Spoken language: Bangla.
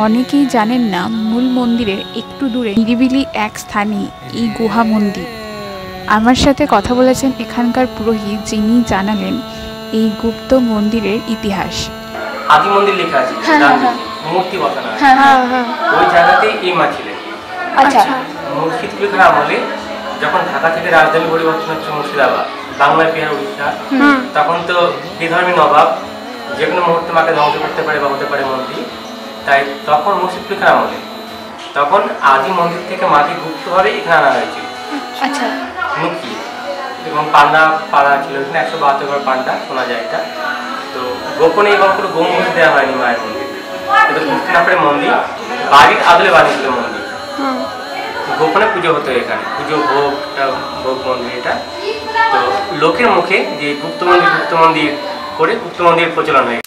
অনেকেই জানেন না মূল মন্দিরের একটু দূরে নিরিবিলি এক স্থানে এই গুহা মন্দির। আমার সাথে কথা বলেছেন এখানকার পুরোহিত, যিনি জানালেন এই গুপ্ত মন্দিরের ইতিহাস। আদি মন্দির লেখা আছে, মূর্তি বসানো আছে, ওই জায়গাতেই এই মা ছিলেন। আচ্ছা, মুর্শিদ কুলি খান আমলে যখন ঢাকা থেকে রাজধানী পরিবর্তন হচ্ছে মুর্শিদাবাদ, বাংলার বিহার উড়িষ্যা, তখন তো বিধর্মী নবাব যে কোনো মুহূর্তে মাকে ধ্বংস করতে পারে বা হতে পারে মন্দির। তাই তখন মুর্শিদ কুলি খান আমলে তখন আদি মন্দির থেকে মাকে গুপ্তভাবে এখানে আনা হয়েছিল। আচ্ছা, লুকিয়ে, এবং পান্ডা পাড়া ছিল এখানে 172 পান্ডা শোনা যায় এটা। তো গোপনে এবং কোনো গম্বুজ দেওয়া হয়নি মায়ের মন্দির, কিন্তু কৃষ্ণাপুরের মন্দির বাড়ির আদলে বানিয়েছিল মন্দির, গোপনে পুজো হতো এখানে, পুজো ভোগ ভোগ মন্দির এটা। তো লোকের মুখে যে গুপ্ত মন্দির করে গুপ্ত মন্দির প্রচলন হয়ে